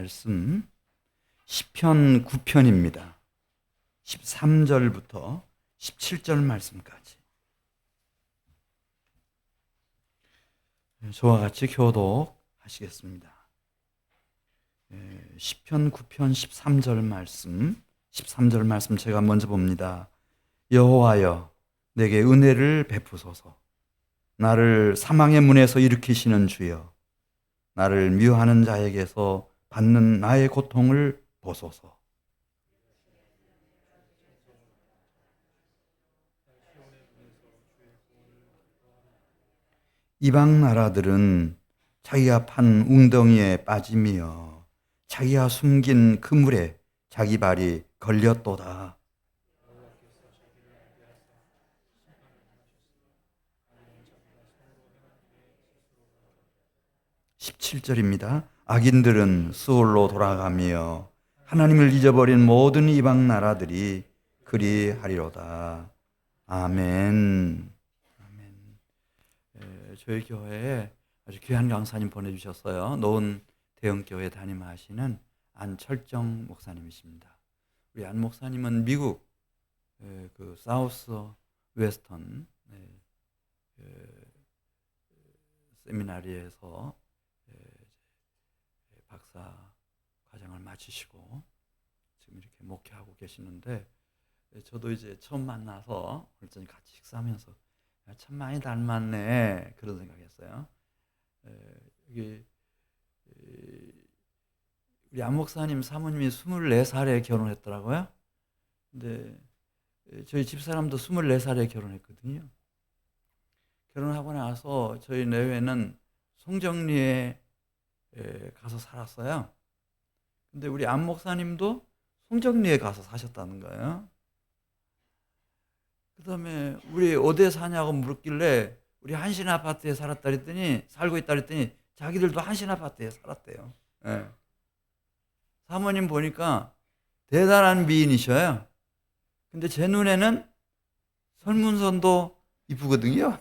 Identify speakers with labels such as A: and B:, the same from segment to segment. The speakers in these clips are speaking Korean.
A: 말씀 시편 9편입니다. 13절부터 17절 말씀까지 저와 같이 교독하시겠습니다. 시편 9편 13절 말씀 제가 먼저 봅니다. 여호와여, 내게 은혜를 베푸소서. 나를 사망의 문에서 일으키시는 주여, 나를 미워하는 자에게서 받는 나의 고통을 보소서. 이방 나라들은 자기가 판 웅덩이에 빠짐이여 자기가 숨긴 그물에 자기 발이 걸렸도다. 17절입니다. 악인들은 수올로 돌아가며 하나님을 잊어버린 모든 이방 나라들이 그리하리로다. 아멘. 저희 교회에 아주 귀한 강사님 보내주셨어요. 노은 대형교회 담임하시는 안철정 목사님이십니다. 우리 안 목사님은 미국 그 사우스 웨스턴 세미나리에서 박사 과정을 마치시고 지금 이렇게 목회하고 계시는데, 저도 이제 처음 만나서 오늘 저녁 같이 식사하면서 참 많이 닮았네 그런 생각했어요. 여기 우리 안 목사님 사모님이 24살에 결혼했더라고요. 근데 저희 집사람도 24살에 결혼했거든요. 결혼하고 나서 저희 내외는 송정리에 가서 살았어요. 근데 우리 안 목사님도 송정리에 가서 사셨다는 거예요. 그 다음에 우리 어디에 사냐고 물었길래 우리 한신 아파트에 살고 있다 그랬더니 자기들도 한신 아파트에 살았대요. 네. 사모님 보니까 대단한 미인이셔요. 근데 제 눈에는 설문선도 이쁘거든요.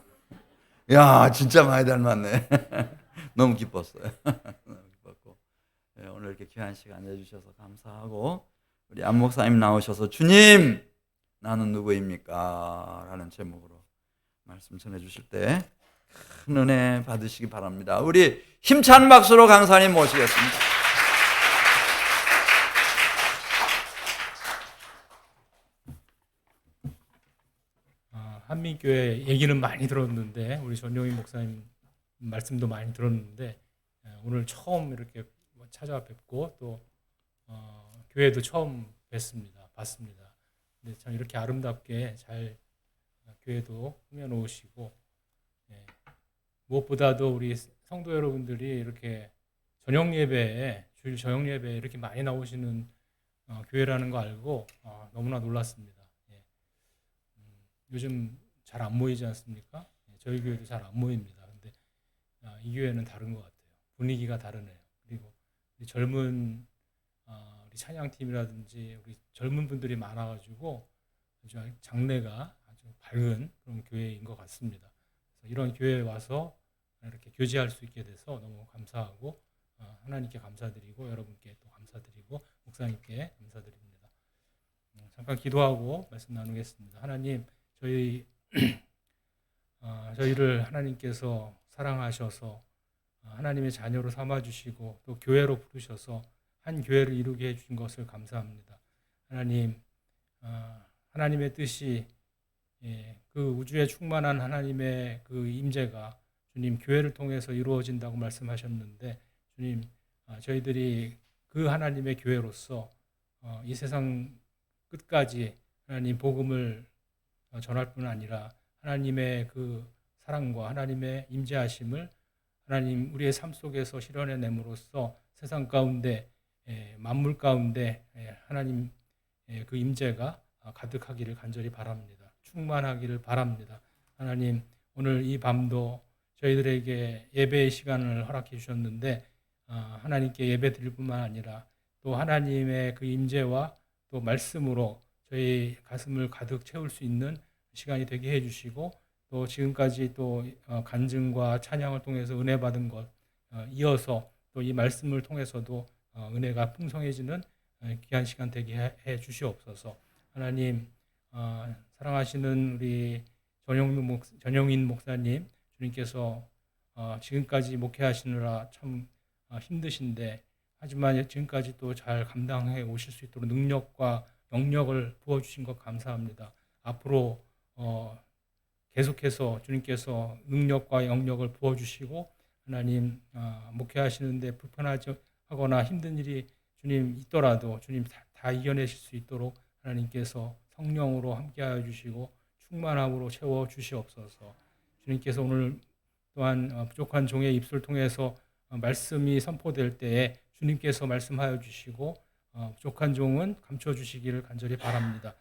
A: 야, 진짜 많이 닮았네. 너무 기뻤어요. 너무 기뻤고, 오늘 이렇게 귀한 시간 내주셔서 감사하고, 우리 안 목사님 나오셔서 주님, 나는 누구입니까? 라는 제목으로 말씀 전해주실 때 큰 은혜 받으시기 바랍니다. 우리 힘찬 박수로 강사님 모시겠습니다.
B: 한민교회 얘기는 많이 들었는데, 우리 전용희 목사님 말씀도 많이 들었는데, 오늘 처음 이렇게 찾아뵙고 또 교회도 처음 봤습니다. 근데 참 이렇게 아름답게 잘 교회도 꾸며놓으시고, 무엇보다도 우리 성도 여러분들이 이렇게 주일 저녁 예배에 이렇게 많이 나오시는 교회라는 거 알고 너무나 놀랐습니다. 요즘 잘 안 모이지 않습니까? 저희 교회도 잘 안 모입니다. 근데 이 교회는 다른 것 같아요. 분위기가 다르네요. 그리고 우리 젊은 우리 찬양팀이라든지 우리 젊은 분들이 많아가지고 아주 장래가 아주 밝은 그런 교회인 것 같습니다. 그래서 이런 교회에 와서 이렇게 교제할 수 있게 돼서 너무 감사하고, 하나님께 감사드리고 여러분께 또 감사드리고 목사님께 감사드립니다. 잠깐 기도하고 말씀 나누겠습니다. 하나님, 저희를 하나님께서 사랑하셔서 하나님의 자녀로 삼아주시고 또 교회로 부르셔서 한 교회를 이루게 해주신 것을 감사합니다. 하나님, 하나님의 뜻이 그 우주에 충만한 하나님의 그 임재가 주님 교회를 통해서 이루어진다고 말씀하셨는데, 주님, 저희들이 그 하나님의 교회로서 이 세상 끝까지 하나님 복음을 전할 뿐 아니라 하나님의 그 사랑과 하나님의 임재하심을 하나님 우리의 삶 속에서 실현해냄으로써 세상 가운데 만물 가운데 하나님 그 임재가 가득하기를 간절히 바랍니다. 충만하기를 바랍니다. 하나님, 오늘 이 밤도 저희들에게 예배의 시간을 허락해 주셨는데, 하나님께 예배 드릴 뿐만 아니라 또 하나님의 그 임재와 또 말씀으로 저희 가슴을 가득 채울 수 있는 시간이 되게 해주시고, 또 지금까지 또 간증과 찬양을 통해서 은혜 받은 것 이어서 또 이 말씀을 통해서도 은혜가 풍성해지는 귀한 시간 되게 해 주시옵소서. 하나님, 사랑하시는 우리 전용인 목사님, 주님께서 지금까지 목회하시느라 참 힘드신데, 하지만 지금까지 또 잘 감당해 오실 수 있도록 능력과 영력을 부어주신 것 감사합니다. 앞으로 계속해서 주님께서 능력과 영력을 부어주시고, 하나님 목회하시는데 불편하거나 힘든 일이 주님 있더라도 주님 다 이겨내실 수 있도록 하나님께서 성령으로 함께하여 주시고 충만함으로 채워 주시옵소서. 주님께서 오늘 또한 부족한 종의 입술 통해서 말씀이 선포될 때에 주님께서 말씀하여 주시고 부족한 종은 감춰 주시기를 간절히 바랍니다.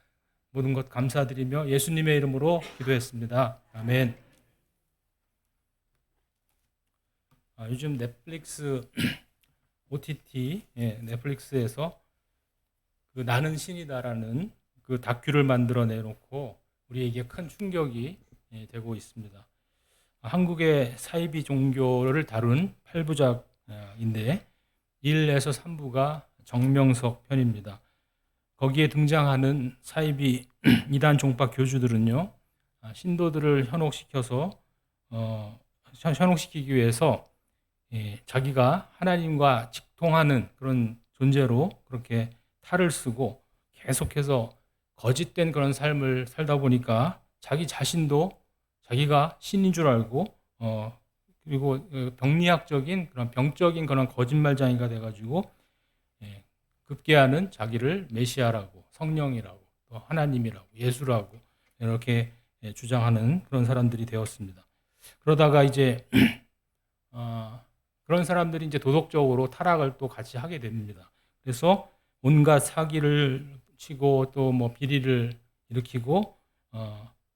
B: 모든 것 감사드리며 예수님의 이름으로 기도했습니다. 아멘. 요즘 넷플릭스 OTT 넷플릭스에서 그 나는 신이다라는 그 다큐를 만들어 내놓고 우리에게 큰 충격이 되고 있습니다. 한국의 사이비 종교를 다룬 8부작인데 1에서 3부가 정명석 편입니다. 거기에 등장하는 사이비 이단 종파 교주들은요, 신도들을 현혹시키기 위해서 자기가 하나님과 직통하는 그런 존재로 그렇게 탈을 쓰고 계속해서 거짓된 그런 삶을 살다 보니까 자기 자신도 자기가 신인 줄 알고 그리고 병리학적인 그런 병적인 그런 거짓말쟁이가 돼가지고 급기야는 자기를 메시아라고 성령이라고 또 하나님이라고 예수라고 이렇게 주장하는 그런 사람들이 되었습니다. 그러다가 이제 그런 사람들이 이제 도덕적으로 타락을 또 같이 하게 됩니다. 그래서 온갖 사기를 치고 또 뭐 비리를 일으키고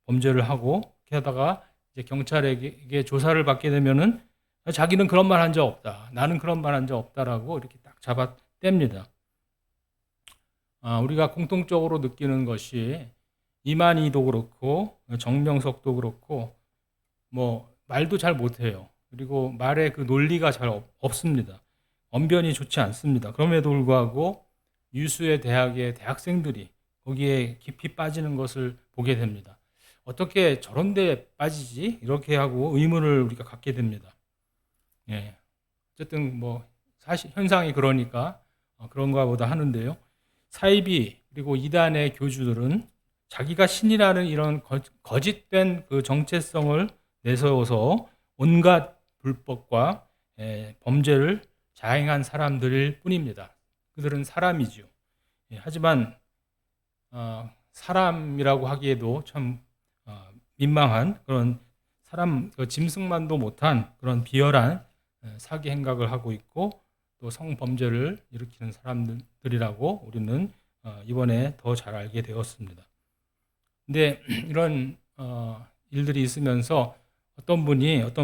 B: 범죄를 하고 이렇게 하다가 이제 경찰에게 조사를 받게 되면은 자기는 그런 말 한 적 없다. 나는 그런 말 한 적 없다라고 이렇게 딱 잡아 뗍니다. 우리가 공통적으로 느끼는 것이 이만희도 그렇고 정명석도 그렇고 뭐 말도 잘 못해요. 그리고 말의 그 논리가 잘 없습니다. 언변이 좋지 않습니다. 그럼에도 불구하고 유수의 대학의 대학생들이 거기에 깊이 빠지는 것을 보게 됩니다. 어떻게 저런 데 빠지지? 이렇게 하고 의문을 우리가 갖게 됩니다. 어쨌든 뭐 사실 현상이 그러니까 그런가 보다 하는데요. 사이비 그리고 이단의 교주들은 자기가 신이라는 이런 거짓된 그 정체성을 내세워서 온갖 불법과 범죄를 자행한 사람들일 뿐입니다. 그들은 사람이죠. 하지만 사람이라고 하기에도 참 민망한 그런 사람 짐승만도 못한 그런 비열한 사기 행각을 하고 있고 또 성범죄를 일으키는 사람들이라고 우리는 이번에 더 잘 알게 되었습니다. 근데 이런 일들이 있으면서 어떤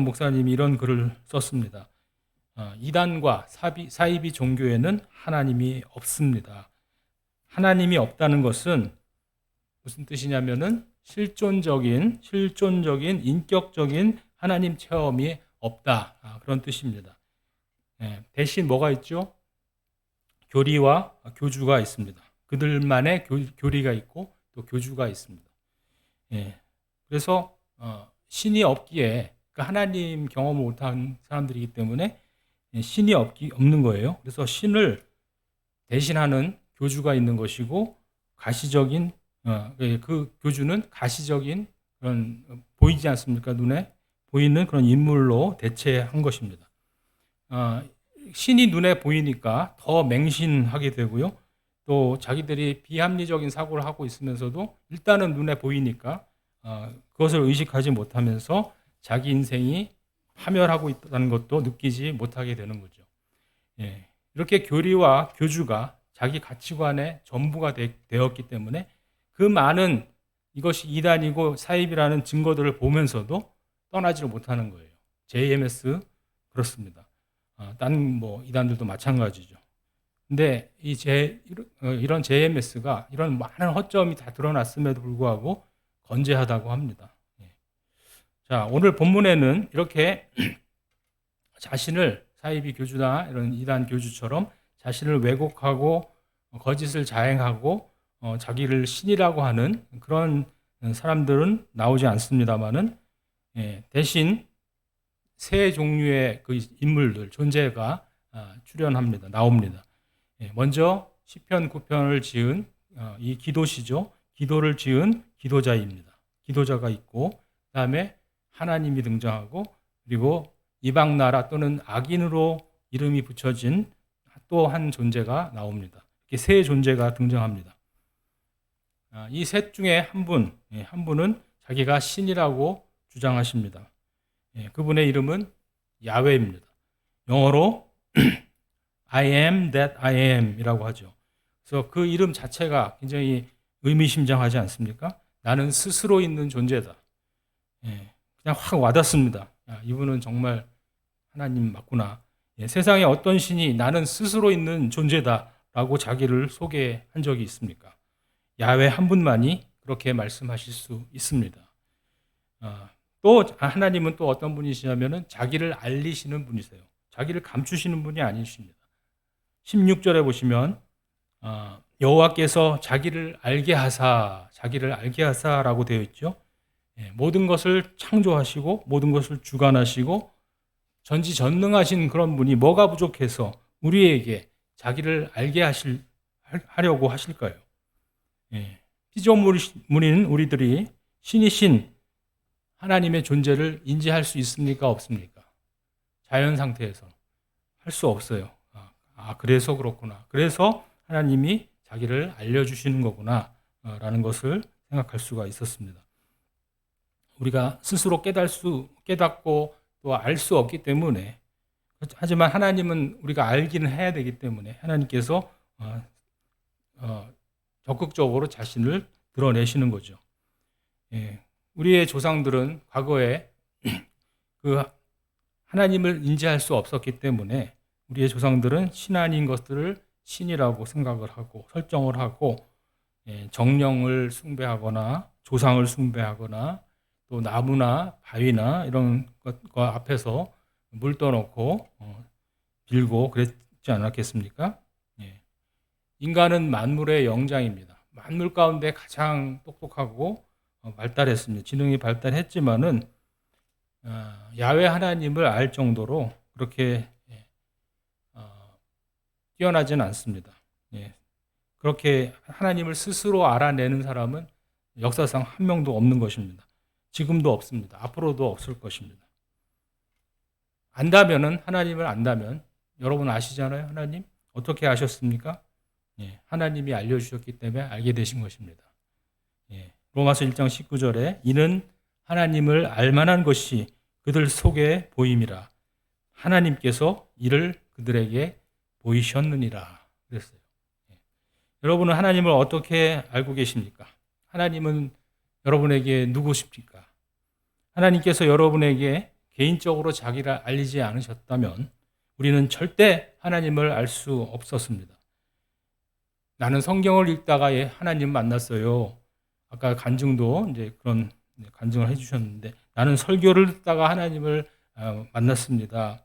B: 목사님이 이런 글을 썼습니다. 이단과 사이비 종교에는 하나님이 없습니다. 하나님이 없다는 것은 무슨 뜻이냐면은 실존적인 인격적인 하나님 체험이 없다. 그런 뜻입니다. 대신 뭐가 있죠? 교리와 교주가 있습니다. 그들만의 교리가 있고 또 교주가 있습니다. 그래서 신이 없기에 그러니까 하나님 경험을 못한 사람들이기 때문에 신이 없는 거예요. 그래서 신을 대신하는 교주가 있는 것이고 가시적인 그 교주는 가시적인 그런 보이지 않습니까? 눈에 보이는 그런 인물로 대체한 것입니다. 신이 눈에 보이니까 더 맹신하게 되고요. 또 자기들이 비합리적인 사고를 하고 있으면서도 일단은 눈에 보이니까 그것을 의식하지 못하면서 자기 인생이 파멸하고 있다는 것도 느끼지 못하게 되는 거죠. 이렇게 교리와 교주가 자기 가치관의 전부가 되었기 때문에 그 많은 이것이 이단이고 사입이라는 증거들을 보면서도 떠나지를 못하는 거예요. JMS 그렇습니다. 딴 뭐 이단들도 마찬가지죠. 근데 이런 JMS가 이런 많은 허점이 다 드러났음에도 불구하고 건재하다고 합니다. 자, 오늘 본문에는 이렇게 자신을 사이비 교주나 이런 이단 교주처럼 자신을 왜곡하고 거짓을 자행하고 자기를 신이라고 하는 그런 사람들은 나오지 않습니다만은 대신 세 종류의 그 인물들, 존재가 출현합니다. 나옵니다. 먼저 시편 9편을 지은 이 기도시죠. 기도를 지은 기도자입니다. 기도자가 있고 그다음에 하나님이 등장하고 그리고 이방 나라 또는 악인으로 이름이 붙여진 또 한 존재가 나옵니다. 이렇게 세 존재가 등장합니다. 이 셋 중에 한 분은 자기가 신이라고 주장하십니다. 그분의 이름은 야훼입니다. 영어로 I am that I am 이라고 하죠. 그래서 그 이름 자체가 굉장히 의미심장하지 않습니까? 나는 스스로 있는 존재다. 그냥 확 와닿습니다. 이분은 정말 하나님 맞구나. 세상에 어떤 신이 나는 스스로 있는 존재다라고 자기를 소개한 적이 있습니까? 야훼 한 분만이 그렇게 말씀하실 수 있습니다. 또 하나님은 또 어떤 분이시냐면은 자기를 알리시는 분이세요. 자기를 감추시는 분이 아니십니다. 16절에 보시면 여호와께서 자기를 알게 하사라고 되어 있죠. 모든 것을 창조하시고 모든 것을 주관하시고 전지전능하신 그런 분이 뭐가 부족해서 우리에게 자기를 알게 하려고 하실까요? 피조물인 우리들이 신이신 하나님의 존재를 인지할 수 있습니까? 없습니까? 자연 상태에서 할 수 없어요. 그래서 그렇구나. 그래서 하나님이 자기를 알려주시는 거구나 라는 것을 생각할 수가 있었습니다. 우리가 스스로 깨닫고 또 알 수 없기 때문에, 하지만 하나님은 우리가 알기는 해야 되기 때문에 하나님께서 적극적으로 자신을 드러내시는 거죠. 우리의 조상들은 과거에 그 하나님을 인지할 수 없었기 때문에 우리의 조상들은 신 아닌 것들을 신이라고 생각을 하고 설정을 하고 정령을 숭배하거나 조상을 숭배하거나 또 나무나 바위나 이런 것과 앞에서 물 떠놓고 빌고 그랬지 않았겠습니까? 인간은 만물의 영장입니다. 만물 가운데 가장 똑똑하고 발달했습니다. 지능이 발달했지만은 야훼 하나님을 알 정도로 그렇게 뛰어나지는 않습니다. 그렇게 하나님을 스스로 알아내는 사람은 역사상 한 명도 없는 것입니다. 지금도 없습니다. 앞으로도 없을 것입니다. 하나님을 안다면 여러분 아시잖아요. 하나님 어떻게 아셨습니까? 하나님이 알려주셨기 때문에 알게 되신 것입니다. 로마서 1장 19절에 이는 하나님을 알만한 것이 그들 속에 보임이라 하나님께서 이를 그들에게 보이셨느니라 그랬어요. 여러분은 하나님을 어떻게 알고 계십니까? 하나님은 여러분에게 누구십니까? 하나님께서 여러분에게 개인적으로 자기를 알리지 않으셨다면 우리는 절대 하나님을 알 수 없었습니다. 나는 성경을 읽다가 하나님 만났어요. 아까 간증도 이제 그런 간증을 해주셨는데 나는 설교를 듣다가 하나님을 만났습니다.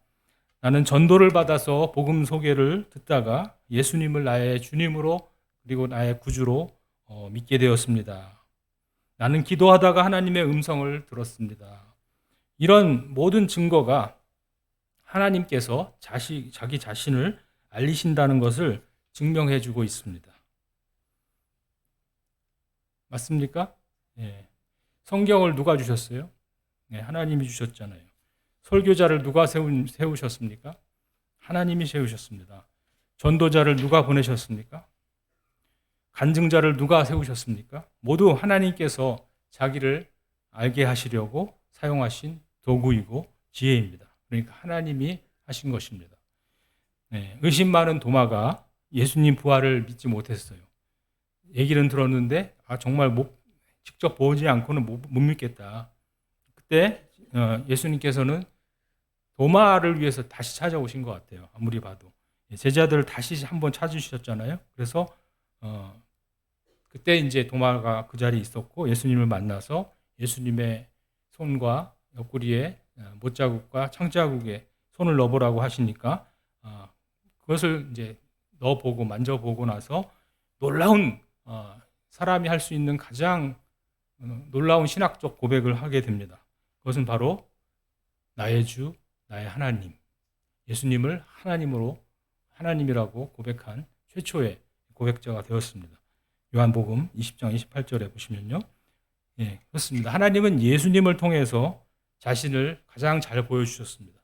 B: 나는 전도를 받아서 복음 소개를 듣다가 예수님을 나의 주님으로 그리고 나의 구주로 믿게 되었습니다. 나는 기도하다가 하나님의 음성을 들었습니다. 이런 모든 증거가 하나님께서 자기 자신을 알리신다는 것을 증명해 주고 있습니다. 맞습니까? 성경을 누가 주셨어요? 하나님이 주셨잖아요. 설교자를 누가 세우셨습니까? 하나님이 세우셨습니다. 전도자를 누가 보내셨습니까? 간증자를 누가 세우셨습니까? 모두 하나님께서 자기를 알게 하시려고 사용하신 도구이고 지혜입니다. 그러니까 하나님이 하신 것입니다. 의심 많은 도마가 예수님 부활을 믿지 못했어요. 얘기는 들었는데 정말 직접 보지 않고는 못 믿겠다. 그때 예수님께서는 도마를 위해서 다시 찾아오신 것 같아요. 아무리 봐도. 제자들을 다시 한번 찾으셨잖아요. 그래서 그때 이제 도마가 그 자리에 있었고 예수님을 만나서 예수님의 손과 옆구리에 못자국과 창자국에 손을 넣어보라고 하시니까 그것을 이제 넣어보고 만져보고 나서 놀라운 사람이 할 수 있는 가장 놀라운 신학적 고백을 하게 됩니다. 그것은 바로 나의 주, 나의 하나님, 예수님을 하나님이라고 고백한 최초의 고백자가 되었습니다. 요한복음 20장 28절에 보시면요. 예, 그렇습니다. 하나님은 예수님을 통해서 자신을 가장 잘 보여주셨습니다.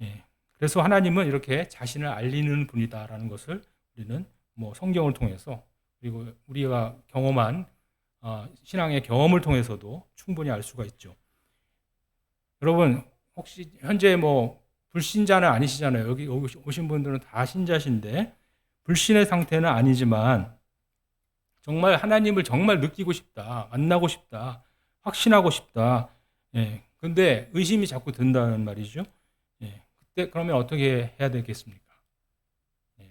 B: 예, 그래서 하나님은 이렇게 자신을 알리는 분이다라는 것을 우리는 성경을 통해서 그리고 우리가 경험한 신앙의 경험을 통해서도 충분히 알 수가 있죠. 여러분 혹시 현재 불신자는 아니시잖아요. 여기 오신 분들은 다 신자신데 불신의 상태는 아니지만 정말 하나님을 정말 느끼고 싶다, 만나고 싶다, 확신하고 싶다. 예, 근데 의심이 자꾸 든다는 말이죠. 예, 그때 그러면 어떻게 해야 되겠습니까? 예,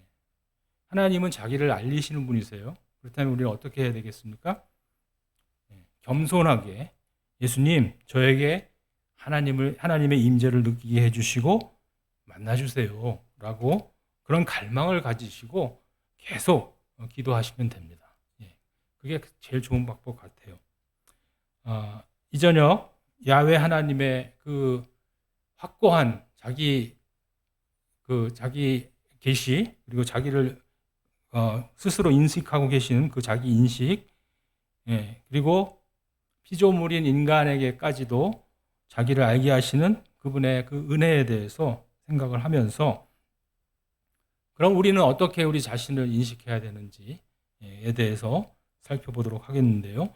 B: 하나님은 자기를 알리시는 분이세요. 그렇다면 우리는 어떻게 해야 되겠습니까? 예, 겸손하게 예수님, 저에게 하나님의 임재를 느끼게 해주시고 만나주세요. 라고 그런 갈망을 가지시고 계속 기도하시면 됩니다. 예, 그게 제일 좋은 방법 같아요. 이 저녁 야훼 하나님의 그 확고한 자기 계시 그리고 자기를 스스로 인식하고 계시는 그 자기 인식, 예, 그리고 피조물인 인간에게까지도 자기를 알게 하시는 그분의 그 은혜에 대해서 생각을 하면서 그럼 우리는 어떻게 우리 자신을 인식해야 되는지에 대해서 살펴보도록 하겠는데요.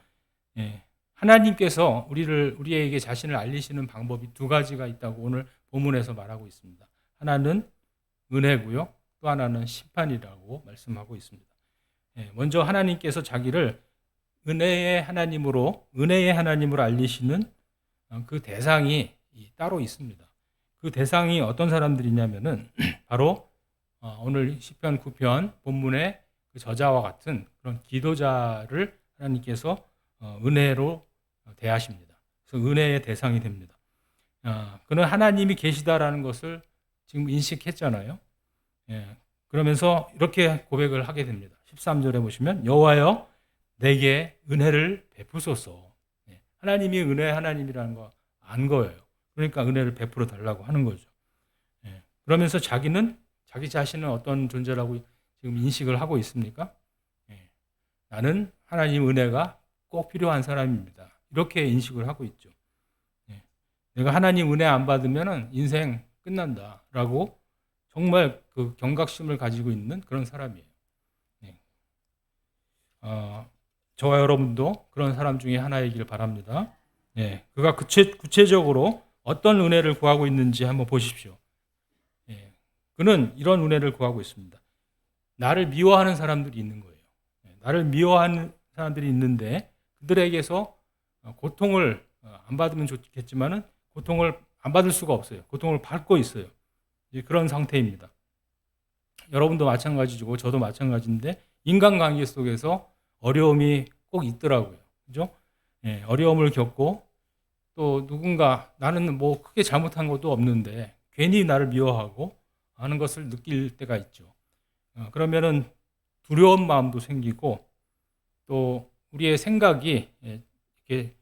B: 예, 하나님께서 우리에게 자신을 알리시는 방법이 두 가지가 있다고 오늘 본문에서 말하고 있습니다. 하나는 은혜고요. 또 하나는 심판이라고 말씀하고 있습니다. 예, 먼저 하나님께서 자기를 은혜의 하나님으로 알리시는 그 대상이 따로 있습니다. 그 대상이 어떤 사람들이냐면은 바로 오늘 시편 9편 본문의 그 저자와 같은 그런 기도자를 하나님께서 은혜로 대하십니다. 그래서 은혜의 대상이 됩니다. 그는 하나님이 계시다라는 것을 지금 인식했잖아요. 예, 그러면서 이렇게 고백을 하게 됩니다. 13절에 보시면 여호와여 내게 은혜를 베푸소서. 예, 하나님이 은혜의 하나님이라는 거 안 거예요. 그러니까 은혜를 베풀어 달라고 하는 거죠. 예, 그러면서 자기 자신은 어떤 존재라고 지금 인식을 하고 있습니까? 예, 나는 하나님 은혜가 꼭 필요한 사람입니다. 이렇게 인식을 하고 있죠. 예, 내가 하나님 은혜 안 받으면 인생 끝난다라고 정말 그 경각심을 가지고 있는 그런 사람이에요. 예. 저와 여러분도 그런 사람 중에 하나이길 바랍니다. 예, 그가 구체적으로 어떤 은혜를 구하고 있는지 한번 보십시오. 예, 그는 이런 은혜를 구하고 있습니다. 나를 미워하는 사람들이 있는 거예요. 예, 나를 미워하는 사람들이 있는데 그들에게서 고통을 안 받으면 좋겠지만은 고통을 안 받을 수가 없어요. 고통을 받고 있어요. 그런 상태입니다. 여러분도 마찬가지고 저도 마찬가지인데 인간관계 속에서 어려움이 꼭 있더라고요. 그죠? 예, 어려움을 겪고 또 누군가 나는 크게 잘못한 것도 없는데 괜히 나를 미워하고 하는 것을 느낄 때가 있죠. 그러면은 두려운 마음도 생기고 또 우리의 생각이 이렇게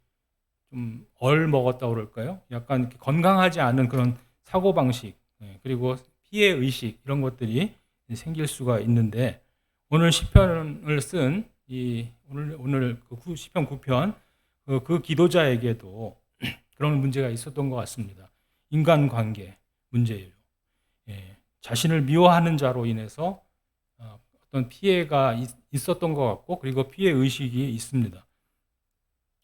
B: 좀 얼먹었다고 그럴까요? 약간 이렇게 건강하지 않은 그런 사고방식 그리고 피해 의식 이런 것들이 생길 수가 있는데 오늘 시편을 쓴 오늘 그 시편 9편 그 기도자에게도 그런 문제가 있었던 것 같습니다. 인간관계 문제예요. 예, 자신을 미워하는 자로 인해서 어떤 피해가 있었던 것 같고 그리고 피해 의식이 있습니다.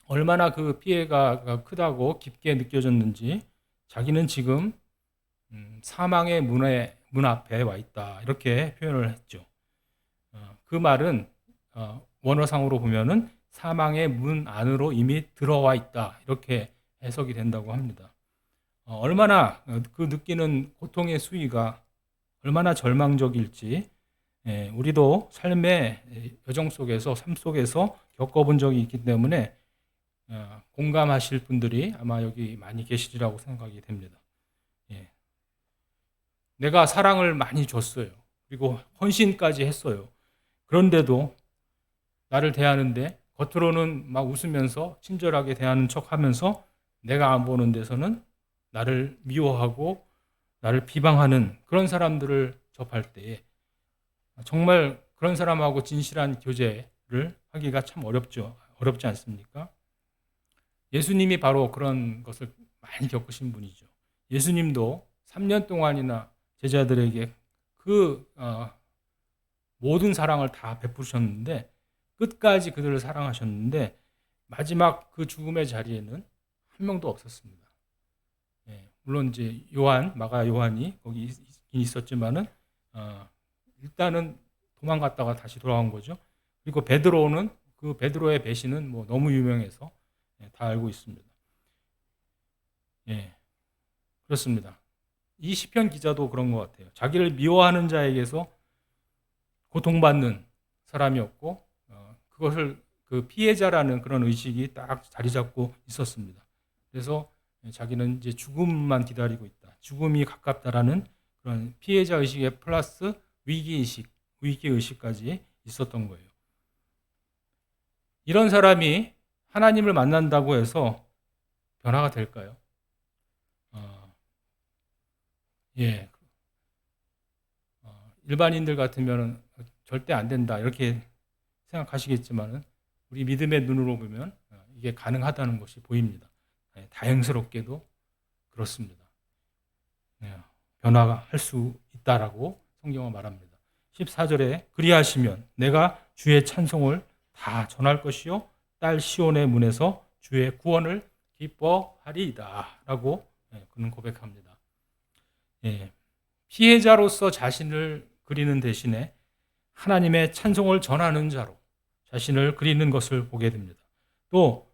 B: 얼마나 그 피해가 크다고 깊게 느껴졌는지 자기는 지금 사망의 문 앞에 와 있다 이렇게 표현을 했죠. 그 말은 원어상으로 보면은 사망의 문 안으로 이미 들어와 있다 이렇게 해석이 된다고 합니다. 얼마나 그 느끼는 고통의 수위가 얼마나 절망적일지 우리도 삶의 여정 속에서 삶 속에서 겪어본 적이 있기 때문에 공감하실 분들이 아마 여기 많이 계시리라고 생각이 됩니다. 내가 사랑을 많이 줬어요. 그리고 헌신까지 했어요. 그런데도 나를 대하는데 겉으로는 막 웃으면서 친절하게 대하는 척하면서 내가 안 보는 데서는 나를 미워하고 나를 비방하는 그런 사람들을 접할 때에 정말 그런 사람하고 진실한 교제를 하기가 참 어렵지 않습니까? 예수님이 바로 그런 것을 많이 겪으신 분이죠. 예수님도 3년 동안이나 제자들에게 그 모든 사랑을 다 베푸셨는데 끝까지 그들을 사랑하셨는데 마지막 그 죽음의 자리에는 한 명도 없었습니다. 예, 물론 이제 마가 요한이 거기 있긴 있었지만은 일단은 도망갔다가 다시 돌아온 거죠. 그리고 베드로는 그 베드로의 배신은 뭐 너무 유명해서 다 알고 있습니다. 예, 그렇습니다. 이 시편 기자도 그런 것 같아요. 자기를 미워하는 자에게서 고통받는 사람이었고 그것을 그 피해자라는 그런 의식이 딱 자리 잡고 있었습니다. 그래서 자기는 이제 죽음만 기다리고 있다. 죽음이 가깝다라는 그런 피해자 의식에 플러스 위기 의식까지 있었던 거예요. 이런 사람이 하나님을 만난다고 해서 변화가 될까요? 예. 일반인들 같으면 절대 안 된다 이렇게 생각하시겠지만은 우리 믿음의 눈으로 보면 이게 가능하다는 것이 보입니다. 다행스럽게도 그렇습니다. 변화할 수 있다라고 성경은 말합니다. 14절에 그리하시면 내가 주의 찬송을 다 전할 것이요 딸 시온의 문에서 주의 구원을 기뻐하리이다 라고 그는 고백합니다. 피해자로서 자신을 그리는 대신에 하나님의 찬송을 전하는 자로 자신을 그리는 것을 보게 됩니다. 또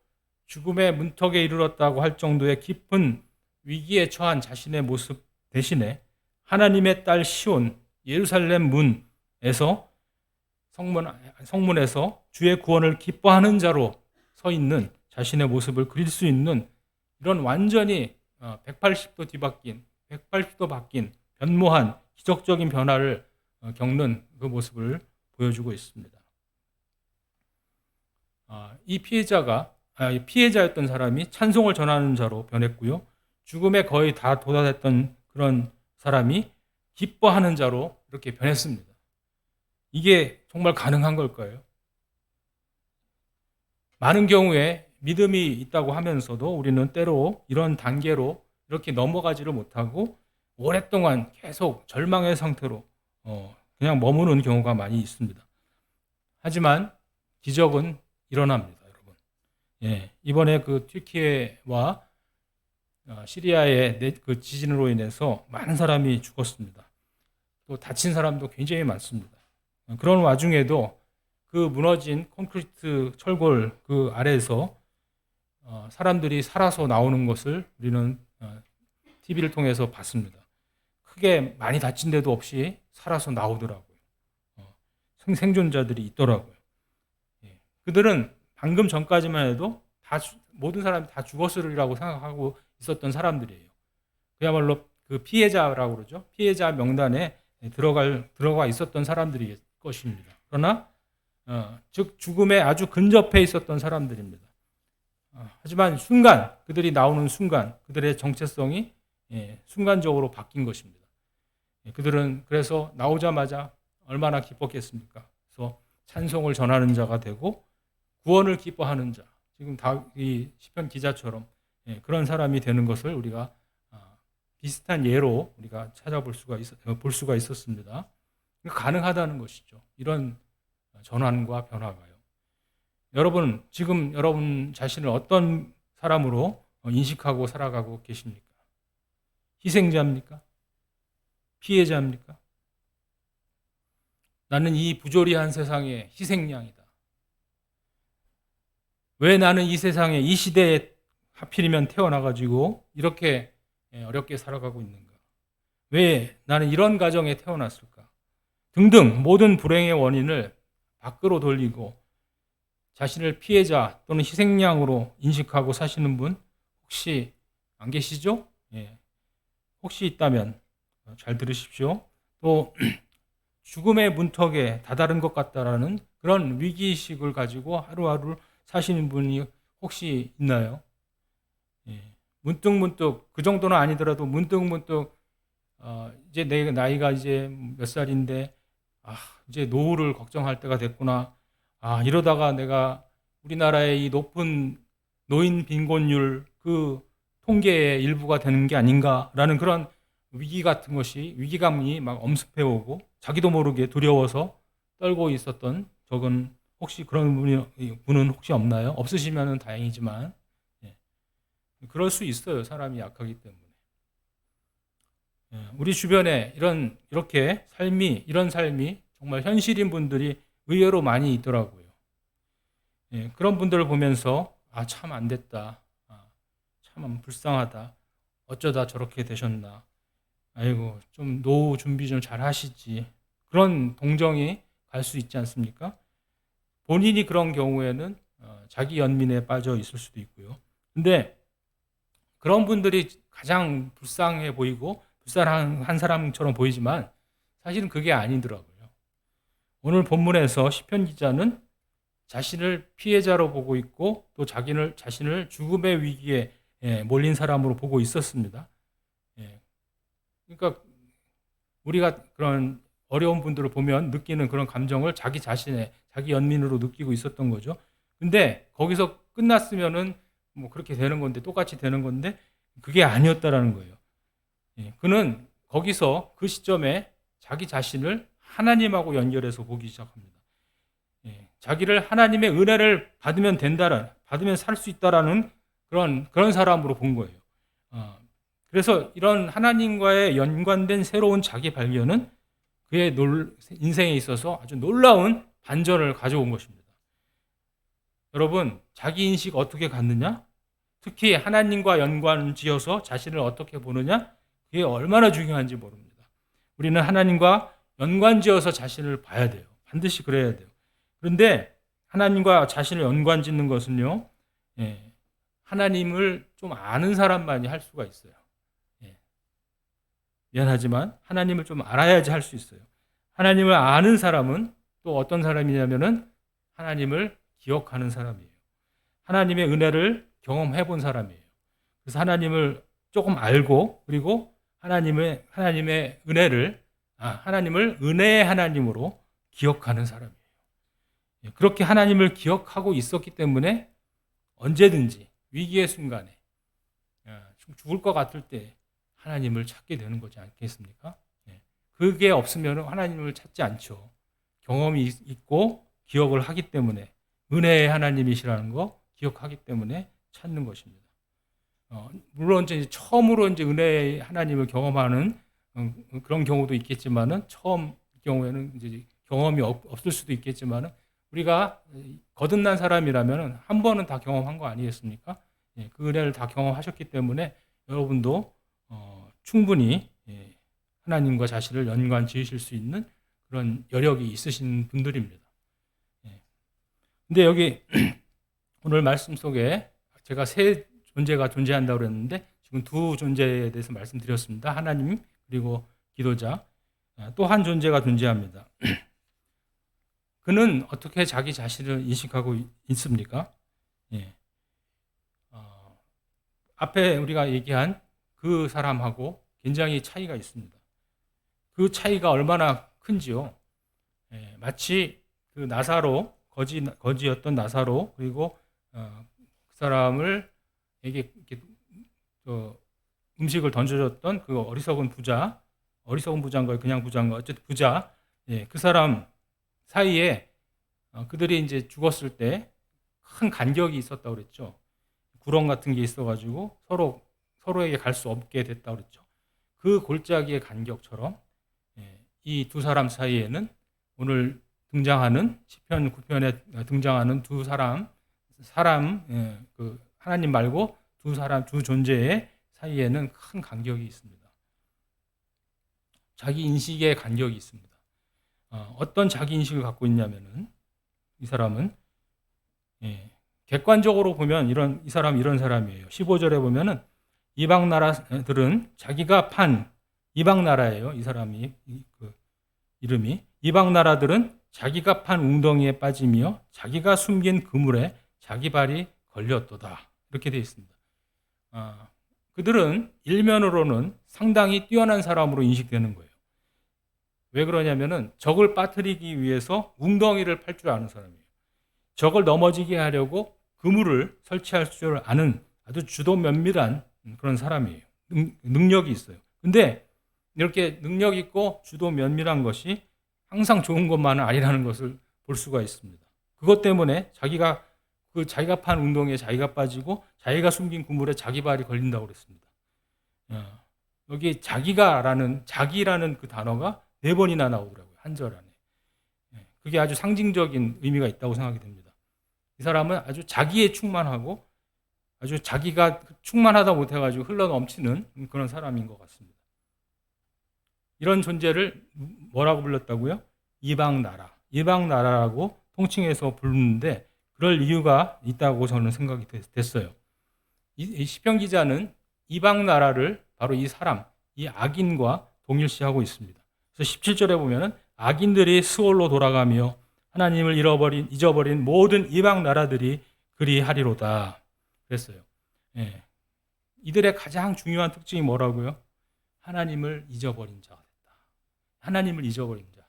B: 죽음의 문턱에 이르렀다고 할 정도의 깊은 위기에 처한 자신의 모습 대신에 하나님의 딸 시온 예루살렘 문에서 성문에서 주의 구원을 기뻐하는 자로 서 있는 자신의 모습을 그릴 수 있는 이런 완전히 180도 뒤바뀐 180도 바뀐 변모한 기적적인 변화를 겪는 그 모습을 보여주고 있습니다. 이 피해자였던 사람이 찬송을 전하는 자로 변했고요. 죽음에 거의 다 도달했던 그런 사람이 기뻐하는 자로 이렇게 변했습니다. 이게 정말 가능한 걸까요? 많은 경우에 믿음이 있다고 하면서도 우리는 때로 이런 단계로 이렇게 넘어가지를 못하고 오랫동안 계속 절망의 상태로 그냥 머무는 경우가 많이 있습니다. 하지만 기적은 일어납니다, 여러분. 이번에 그 튀르키예와 시리아의 그 지진으로 인해서 많은 사람이 죽었습니다. 또 다친 사람도 굉장히 많습니다. 그런 와중에도 그 무너진 콘크리트 철골 그 아래에서 사람들이 살아서 나오는 것을 우리는 TV를 통해서 봤습니다. 크게 많이 다친 데도 없이 살아서 나오더라고요. 생존자들이 있더라고요. 그들은 방금 전까지만 해도 모든 사람이 다 죽었으리라고 생각하고 있었던 사람들이에요. 그야말로 그 피해자라고 그러죠. 피해자 명단에 들어가 있었던 사람들일 것입니다. 그러나 즉 죽음에 아주 근접해 있었던 사람들입니다. 하지만 그들이 나오는 순간 그들의 정체성이 순간적으로 바뀐 것입니다. 그들은 그래서 나오자마자 얼마나 기뻤겠습니까? 그래서 찬송을 전하는 자가 되고 구원을 기뻐하는 자, 지금 이 시편 기자처럼 그런 사람이 되는 것을 우리가 비슷한 예로 우리가 볼 수가 있었습니다. 가능하다는 것이죠. 이런 전환과 변화가요. 여러분, 지금 여러분 자신을 어떤 사람으로 인식하고 살아가고 계십니까? 희생자입니까? 피해자입니까? 나는 이 부조리한 세상의 희생양이다. 왜 나는 이 세상에 이 시대에 하필이면 태어나가지고 이렇게 어렵게 살아가고 있는가? 왜 나는 이런 가정에 태어났을까? 등등 모든 불행의 원인을 밖으로 돌리고 자신을 피해자 또는 희생양으로 인식하고 사시는 분 혹시 안 계시죠? 혹시 있다면 잘 들으십시오. 또 죽음의 문턱에 다다른 것 같다라는 그런 위기의식을 가지고 하루하루 사시는 분이 혹시 있나요? 예. 문득문득 그 정도는 아니더라도 문득문득 이제 내 나이가 이제 몇 살인데 이제 노후를 걱정할 때가 됐구나. 이러다가 내가 우리나라의 이 높은 노인 빈곤율 그 통계의 일부가 되는 게 아닌가라는 그런 위기감이 막 엄습해 오고 자기도 모르게 두려워서 떨고 있었던 적은 혹시 그런 분은 혹시 없나요? 없으시면 다행이지만 예. 그럴 수 있어요. 사람이 약하기 때문에. 우리 주변에 이런 삶이 정말 현실인 분들이 의외로 많이 있더라고요. 그런 분들을 보면서 참 안 됐다. 참 불쌍하다. 어쩌다 저렇게 되셨나. 아이고, 좀 노후 준비 좀 잘 하시지. 그런 동정이 갈 수 있지 않습니까? 본인이 그런 경우에는 자기 연민에 빠져 있을 수도 있고요. 근데 그런 분들이 가장 불쌍해 보이고 불쌍한 사람처럼 보이지만 사실은 그게 아니더라고요. 오늘 본문에서 시편 기자는 자신을 피해자로 보고 있고 또 자신을 죽음의 위기에 몰린 사람으로 보고 있었습니다. 그러니까 우리가 그런 어려운 분들을 보면 느끼는 그런 감정을 자기 연민으로 느끼고 있었던 거죠. 근데 거기서 끝났으면은 뭐 그렇게 되는 건데 똑같이 되는 건데 그게 아니었다라는 거예요. 그는 거기서 그 시점에 자기 자신을 하나님하고 연결해서 보기 시작합니다. 자기를 하나님의 은혜를 받으면 살 수 있다라는 그런 사람으로 본 거예요. 그래서 이런 하나님과의 연관된 새로운 자기 발견은 그의 인생에 있어서 아주 놀라운 반전을 가져온 것입니다. 여러분, 자기 인식 어떻게 갖느냐? 특히 하나님과 연관지어서 자신을 어떻게 보느냐? 그게 얼마나 중요한지 모릅니다. 우리는 하나님과 연관지어서 자신을 봐야 돼요. 반드시 그래야 돼요. 그런데 하나님과 자신을 연관짓는 것은요, 하나님을 좀 아는 사람만이 할 수가 있어요. 미안하지만 하나님을 좀 알아야지 할 수 있어요. 하나님을 아는 사람은 또 어떤 사람이냐면은 하나님을 기억하는 사람이에요. 하나님의 은혜를 경험해 본 사람이에요. 그래서 하나님을 조금 알고 그리고 하나님의 하나님을 은혜의 하나님으로 기억하는 사람이에요. 그렇게 하나님을 기억하고 있었기 때문에 언제든지 위기의 순간에 죽을 것 같을 때 하나님을 찾게 되는 거지 않겠습니까? 그게 없으면 하나님을 찾지 않죠. 경험이 있고 기억을 하기 때문에 은혜의 하나님이시라는 거 기억하기 때문에 찾는 것입니다. 물론 이제 처음으로 이제 은혜의 하나님을 경험하는 그런 경우도 있겠지만은 처음 경우에는 이제 경험이 없을 수도 있겠지만은 우리가 거듭난 사람이라면은 한 번은 다 경험한 거 아니겠습니까? 그 은혜를 다 경험하셨기 때문에 여러분도 충분히 하나님과 자신을 연관 지으실 수 있는 그런 여력이 있으신 분들입니다. 근데 여기 오늘 말씀 속에 제가 세 존재가 존재한다고 그랬는데 지금 두 존재에 대해서 말씀드렸습니다. 하나님 그리고 기도자. 또 한 존재가 존재합니다. 그는 어떻게 자기 자신을 인식하고 있습니까? 앞에 우리가 얘기한 그 사람하고 굉장히 차이가 있습니다. 그 차이가 얼마나 큰지요. 마치 그 나사로 거지였던 나사로 그리고 그 사람을 에게 음식을 던져줬던 그 어리석은 부자인가요? 그냥 부자인가? 어쨌든 부자. 그 사람 사이에 그들이 이제 죽었을 때 큰 간격이 있었다고 그랬죠. 구렁 같은 게 있어가지고 서로에게 갈 수 없게 됐다고 그랬죠. 그 골짜기의 간격처럼 이 두 사람 사이에는 오늘 등장하는 시편 9편에 등장하는 두 사람 그 하나님 말고 두 존재의 사이에는 큰 간격이 있습니다. 자기 인식의 간격이 있습니다. 어떤 자기 인식을 갖고 있냐면은 이 사람은 객관적으로 보면 이 사람 이런 사람이에요. 15절에 보면은 이방 나라들은 자기가 판 이방 나라예요. 이 사람이 그 이름이 이방 나라들은 자기가 판 웅덩이에 빠지며 자기가 숨긴 그물에 자기 발이 걸렸도다. 이렇게 되어 있습니다. 그들은 일면으로는 상당히 뛰어난 사람으로 인식되는 거예요. 왜 그러냐면은 적을 빠뜨리기 위해서 웅덩이를 팔 줄 아는 사람이에요. 적을 넘어지게 하려고 그물을 설치할 줄 아는 아주 주도 면밀한 그런 사람이에요. 능력이 있어요. 근데 이렇게 능력 있고 주도 면밀한 것이 항상 좋은 것만은 아니라는 것을 볼 수가 있습니다. 그것 때문에 자기가 판 웅덩이에 자기가 빠지고 자기가 숨긴 그물에 자기 발이 걸린다고 그랬습니다. 여기 자기라는 그 단어가 4번이나 나오더라고요. 한 절 안에. 그게 아주 상징적인 의미가 있다고 생각이 됩니다. 이 사람은 아주 자기에 충만하고 아주 자기가 충만하다 못해가지고 흘러 넘치는 그런 사람인 것 같습니다. 이런 존재를 뭐라고 불렀다고요? 이방 나라라고 통칭해서 부르는데 그럴 이유가 있다고 저는 생각이 됐어요. 이 시편 기자는 이방 나라를 바로 이 사람, 이 악인과 동일시하고 있습니다. 그래서 17절에 보면은 악인들이 스올로 돌아가며 하나님을 잊어버린 모든 이방 나라들이 그리하리로다 그랬어요. 이들의 가장 중요한 특징이 뭐라고요? 하나님을 잊어버린 자가 됐다. 하나님을 잊어버린 자.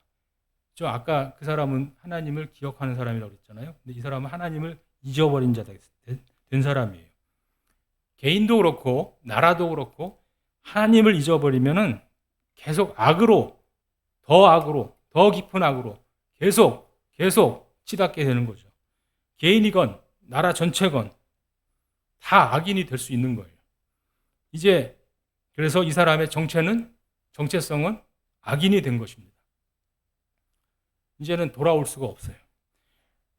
B: 저 아까 그 사람은 하나님을 기억하는 사람이라고 그랬잖아요. 근데 이 사람은 하나님을 잊어버린 자가 된 사람이에요. 개인도 그렇고 나라도 그렇고 하나님을 잊어버리면은 계속 더 깊은 악으로 계속 치닫게 되는 거죠. 개인이건 나라 전체건 다 악인이 될 수 있는 거예요. 이제 그래서 이 사람의 정체성은 악인이 된 것입니다. 이제는 돌아올 수가 없어요.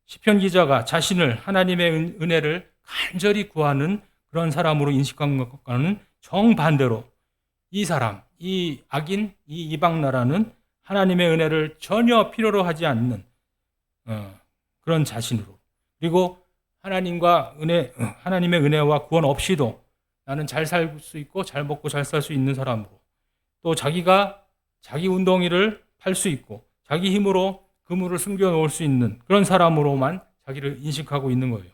B: 시편 기자가 자신을 하나님의 은혜를 간절히 구하는 그런 사람으로 인식한 것과는 정반대로 이 사람, 이 악인, 이 이방 나라는 하나님의 은혜를 전혀 필요로 하지 않는 그런 자신으로, 그리고 하나님의 은혜와 구원 없이도 나는 잘 살 수 있고 잘 먹고 잘 살 수 있는 사람으로, 또 자기가 자기 웅덩이를 팔 수 있고 자기 힘으로 그물을 숨겨 놓을 수 있는 그런 사람으로만 자기를 인식하고 있는 거예요.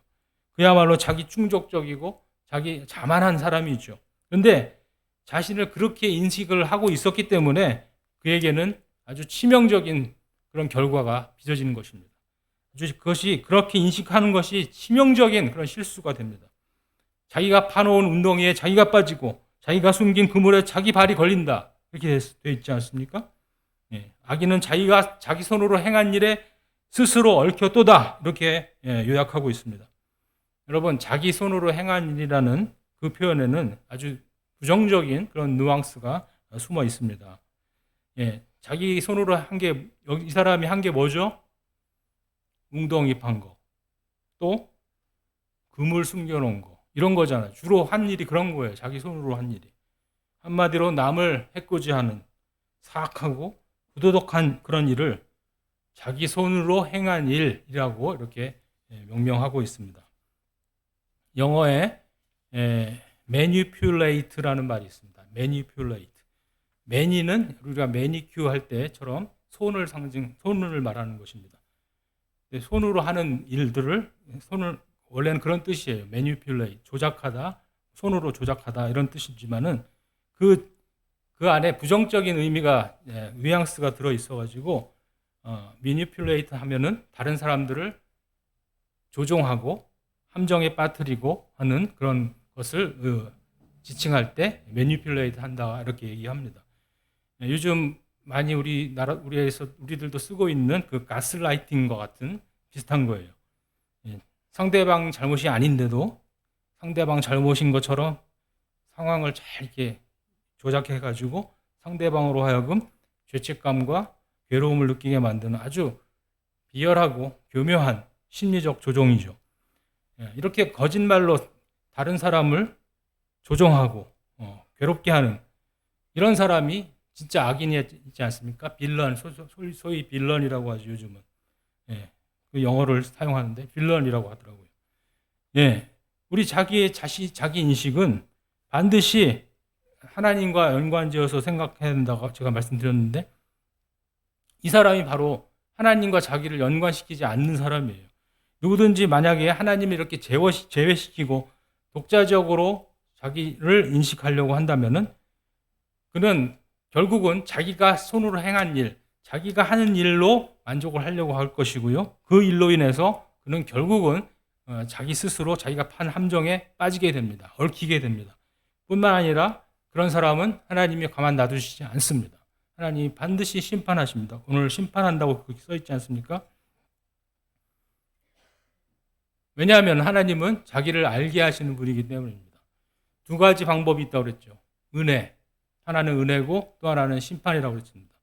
B: 그야말로 자기 충족적이고 자기 자만한 사람이죠. 그런데 자신을 그렇게 인식을 하고 있었기 때문에 그에게는 아주 치명적인 그런 결과가 빚어지는 것입니다. 그것이 그렇게 인식하는 것이 치명적인 그런 실수가 됩니다. 자기가 파놓은 웅덩이에 자기가 빠지고 자기가 숨긴 그물에 자기 발이 걸린다. 이렇게 되어 있지 않습니까? 악인은 자기가 자기 손으로 행한 일에 스스로 얽혀또다. 이렇게 요약하고 있습니다. 여러분, 자기 손으로 행한 일이라는 그 표현에는 아주 부정적인 그런 뉘앙스가 숨어 있습니다. 자기 손으로 이 사람이 한 게 뭐죠? 웅덩이 판 거, 또 그물 숨겨놓은 거, 이런 거잖아요. 주로 한 일이 그런 거예요. 자기 손으로 한 일이. 한마디로 남을 해코지하는 사악하고 부도덕한 그런 일을 자기 손으로 행한 일이라고 이렇게 명명하고 있습니다. 영어에 manipulate라는 말이 있습니다. manipulate. 매니는 우리가 매니큐 할 때처럼 손을 말하는 것입니다. 손으로 하는 일들을 원래는 그런 뜻이에요. manipulate, 조작하다, 손으로 조작하다 이런 뜻이지만은 그 안에 부정적인 의미가 뉘앙스가 들어 있어가지고 manipulate 하면은 다른 사람들을 조종하고 함정에 빠뜨리고 하는 그런 것을 지칭할 때 manipulate 한다 이렇게 얘기합니다. 요즘 많이 우리들도 쓰고 있는 그 가스라이팅과 같은 비슷한 거예요. 상대방 잘못이 아닌데도 상대방 잘못인 것처럼 상황을 잘 이렇게 조작해가지고 상대방으로 하여금 죄책감과 괴로움을 느끼게 만드는 아주 비열하고 교묘한 심리적 조종이죠. 이렇게 거짓말로 다른 사람을 조종하고 괴롭게 하는 이런 사람이 진짜 악인이지 않습니까? 빌런, 소위 빌런이라고 하죠, 요즘은. 그 영어를 사용하는데 빌런이라고 하더라고요. 우리 자기 인식은 반드시 하나님과 연관지어서 생각해야 된다고 제가 말씀드렸는데 이 사람이 바로 하나님과 자기를 연관시키지 않는 사람이에요. 누구든지 만약에 하나님을 이렇게 제외시키고 독자적으로 자기를 인식하려고 한다면은 그는 결국은 자기가 손으로 행한 일, 자기가 하는 일로 만족을 하려고 할 것이고요. 그 일로 인해서 그는 결국은 자기 스스로 자기가 판 함정에 빠지게 됩니다. 얽히게 됩니다. 뿐만 아니라 그런 사람은 하나님이 가만 놔두시지 않습니다. 하나님이 반드시 심판하십니다. 오늘 심판한다고 그렇게 써 있지 않습니까? 왜냐하면 하나님은 자기를 알게 하시는 분이기 때문입니다. 두 가지 방법이 있다고 그랬죠. 은혜. 하나는 은혜고 또 하나는 심판이라고 그랬습니다.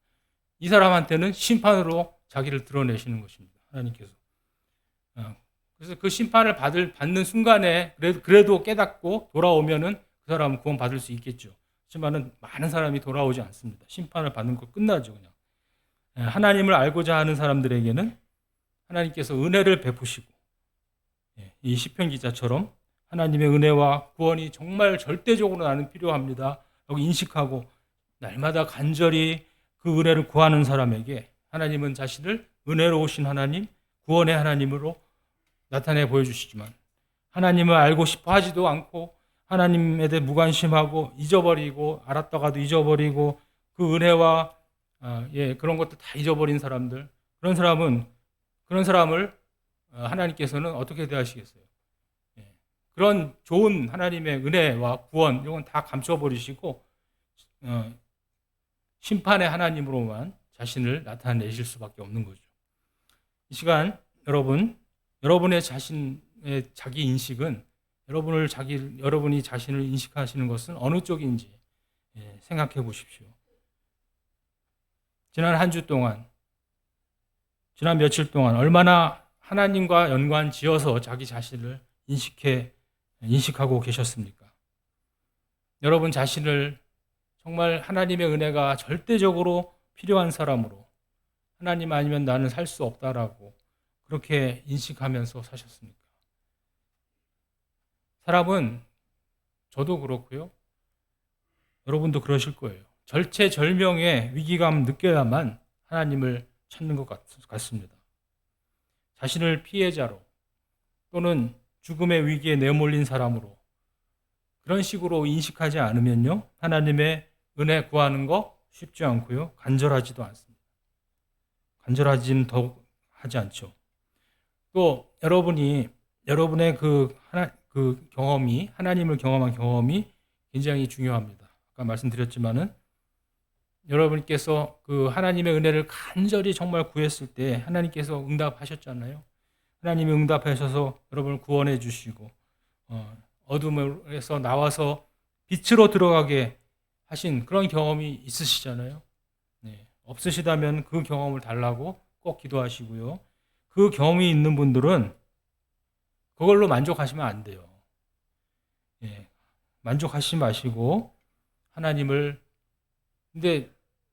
B: 이 사람한테는 심판으로 자기를 드러내시는 것입니다. 하나님께서. 그래서 그 심판을 받는 순간에 그래도 깨닫고 돌아오면은 그 사람은 구원받을 수 있겠죠. 하지만은 많은 사람이 돌아오지 않습니다. 심판을 받는 거 끝나죠, 그냥. 하나님을 알고자 하는 사람들에게는 하나님께서 은혜를 베푸시고, 이 시편 기자처럼 하나님의 은혜와 구원이 정말 절대적으로 나는 필요합니다. 라고 인식하고 날마다 간절히 그 은혜를 구하는 사람에게 하나님은 자신을 은혜로우신 하나님, 구원의 하나님으로 나타내 보여주시지만 하나님을 알고 싶어 하지도 않고 하나님에 대해 무관심하고 잊어버리고 알았다가도 잊어버리고 그 은혜와 그런 것도 다 잊어버린 사람들, 그런 사람을 하나님께서는 어떻게 대하시겠어요? 그런 좋은 하나님의 은혜와 구원 이건 다 감춰버리시고 심판의 하나님으로만 자신을 나타내실 수밖에 없는 거죠. 이 시간 여러분의 자신의 자기 인식은 여러분이 자신을 인식하시는 것은 어느 쪽인지 생각해 보십시오. 지난 한 주 동안, 지난 며칠 동안 얼마나 하나님과 연관 지어서 자기 자신을 인식하고 계셨습니까? 여러분 자신을 정말 하나님의 은혜가 절대적으로 필요한 사람으로 하나님 아니면 나는 살 수 없다라고 그렇게 인식하면서 사셨습니까? 사람은 저도 그렇고요. 여러분도 그러실 거예요. 절체절명의 위기감 느껴야만 하나님을 찾는 것 같습니다. 자신을 피해자로 또는 죽음의 위기에 내몰린 사람으로 그런 식으로 인식하지 않으면요. 하나님의 은혜 구하는 거 쉽지 않고요. 간절하지도 않습니다. 간절하지는 더욱 하지 않죠. 또 여러분의 그 경험이 하나님을 경험한 경험이 굉장히 중요합니다. 아까 말씀드렸지만은 여러분께서 그 하나님의 은혜를 간절히 정말 구했을 때 하나님께서 응답하셨잖아요. 하나님이 응답하셔서 여러분을 구원해 주시고 어둠에서 나와서 빛으로 들어가게 하신 그런 경험이 있으시잖아요. 없으시다면 그 경험을 달라고 꼭 기도하시고요. 그 경험이 있는 분들은 그걸로 만족하시면 안 돼요. 만족하시지 마시고 하나님을 근데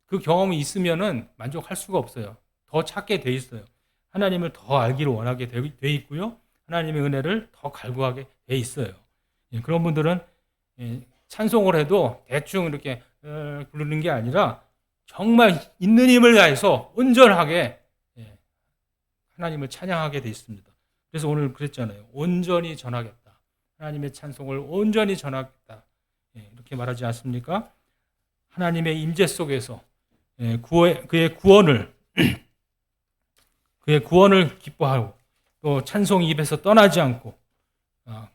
B: 그 경험이 있으면은 만족할 수가 없어요. 더 찾게 돼 있어요. 하나님을 더 알기를 원하게 돼 있고요. 하나님의 은혜를 더 갈구하게 돼 있어요. 그런 분들은 찬송을 해도 대충 이렇게 부르는 게 아니라 정말 있는 힘을 다해서 온전하게 하나님을 찬양하게 돼 있습니다. 그래서 오늘 그랬잖아요. 온전히 전하겠다. 하나님의 찬송을 온전히 전하겠다. 이렇게 말하지 않습니까? 하나님의 임재 속에서 그의 구원을 기뻐하고 또 찬송이 입에서 떠나지 않고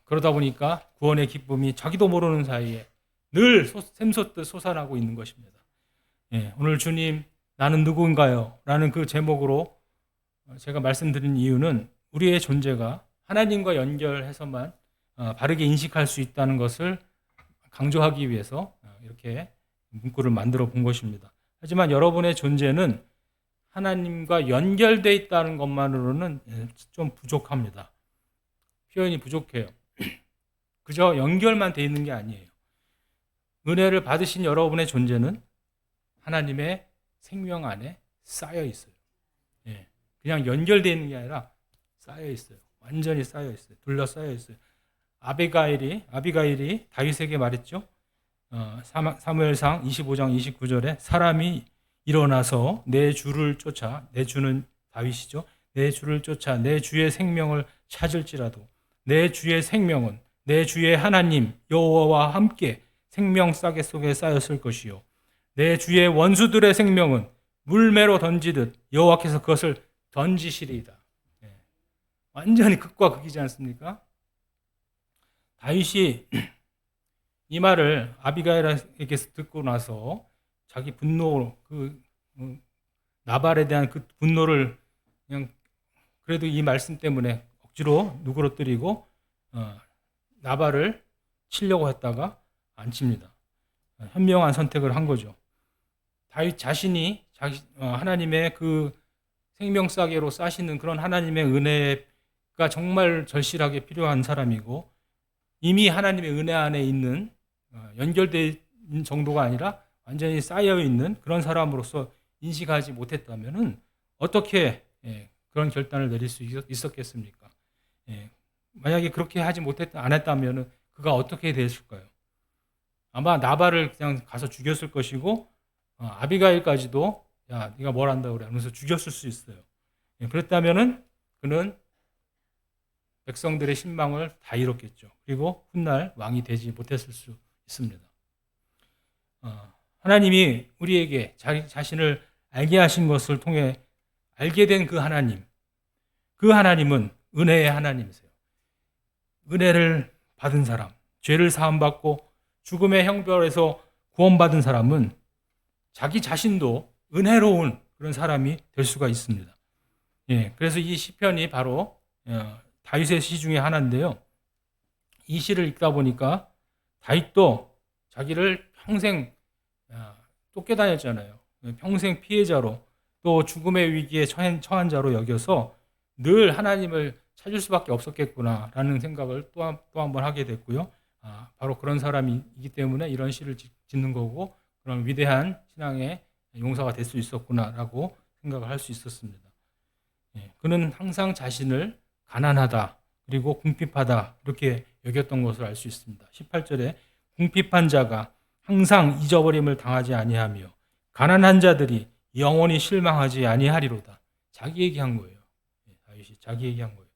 B: 그러다 보니까 구원의 기쁨이 자기도 모르는 사이에 늘 샘솟듯 솟아나고 있는 것입니다. 오늘 주님 나는 누구인가요? 라는 그 제목으로 제가 말씀드린 이유는 우리의 존재가 하나님과 연결해서만 바르게 인식할 수 있다는 것을 강조하기 위해서 이렇게 문구를 만들어 본 것입니다. 하지만 여러분의 존재는 하나님과 연결되어 있다는 것만으로는 좀 부족합니다. 표현이 부족해요. 그저 연결만 되어 있는 게 아니에요. 은혜를 받으신 여러분의 존재는 하나님의 생명 안에 쌓여 있어요. 그냥 연결되어 있는 게 아니라 쌓여 있어요. 완전히 쌓여 있어요. 둘러싸여 있어요. 아비가일이 다윗에게 말했죠. 사무엘상 25장 29절에 사람이 일어나서 내 주를 쫓아, 내 주는 다윗이죠. 내 주를 쫓아 내 주의 생명을 찾을지라도 내 주의 생명은 내 주의 하나님 여호와와 함께 생명 싸개 속에 쌓였을 것이요 내 주의 원수들의 생명은 물매로 던지듯 여호와께서 그것을 던지시리이다. 완전히 극과 극이지 않습니까? 다윗이 이 말을 아비가일에게서 듣고 나서 자기 분노, 나발에 대한 그 분노를 그냥 그래도 이 말씀 때문에 억지로 누그러뜨리고 나발을 치려고 했다가 안 칩니다. 현명한 선택을 한 거죠. 다윗 자신이 하나님의 그 생명싸개로 싸시는 그런 하나님의 은혜가 정말 절실하게 필요한 사람이고 이미 하나님의 은혜 안에 있는 연결된 정도가 아니라 완전히 쌓여 있는 그런 사람으로서 인식하지 못했다면은 어떻게 그런 결단을 내릴 수 있었겠습니까? 만약에 그렇게 안 했다면은 그가 어떻게 됐을까요? 아마 나발을 그냥 가서 죽였을 것이고 아비가일까지도 야 네가 뭘 한다고 그래 하면서 죽였을 수 있어요. 그랬다면은 그는 백성들의 신망을 다 잃었겠죠. 그리고 훗날 왕이 되지 못했을 수 있습니다. 하나님이 우리에게 자신을 알게 하신 것을 통해 알게 된 그 하나님은 은혜의 하나님이세요. 은혜를 받은 사람, 죄를 사함받고 죽음의 형벌에서 구원받은 사람은 자기 자신도 은혜로운 그런 사람이 될 수가 있습니다. 그래서 이 시편이 바로 다윗의 시 중에 하나인데요. 이 시를 읽다 보니까 다윗도 자기를 평생 쫓겨다녔잖아요. 평생 피해자로 또 죽음의 위기에 처한 자로 여겨서 늘 하나님을 찾을 수밖에 없었겠구나라는 생각을 또 한 번 하게 됐고요. 바로 그런 사람이기 때문에 이런 시를 짓는 거고 그런 위대한 신앙의 용사가 될 수 있었구나라고 생각을 할 수 있었습니다. 그는 항상 자신을 가난하다 그리고 궁핍하다 이렇게 여겼던 것을 알 수 있습니다. 18절에 궁핍한 자가 항상 잊어버림을 당하지 아니하며 가난한 자들이 영원히 실망하지 아니하리로다. 자기 얘기한 거예요. 다윗이 자기 얘기한 거예요.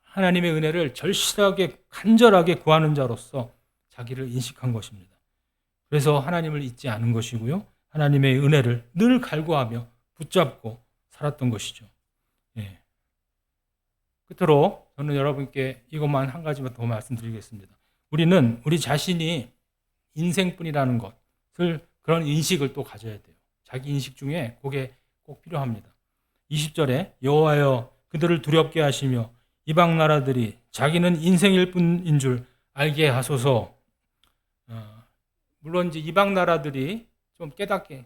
B: 하나님의 은혜를 절실하게 간절하게 구하는 자로서 자기를 인식한 것입니다. 그래서 하나님을 잊지 않은 것이고요. 하나님의 은혜를 늘 갈구하며 붙잡고 살았던 것이죠. 끝으로 저는 여러분께 이것만 한 가지만 더 말씀드리겠습니다. 우리는 우리 자신이 인생뿐이라는 것을 그런 인식을 또 가져야 돼요. 자기 인식 중에 그게 꼭 필요합니다. 20절에 여호와여 그들을 두렵게 하시며 이방 나라들이 자기는 인생일 뿐인 줄 알게 하소서. 물론 이제 이방 나라들이 좀 깨닫게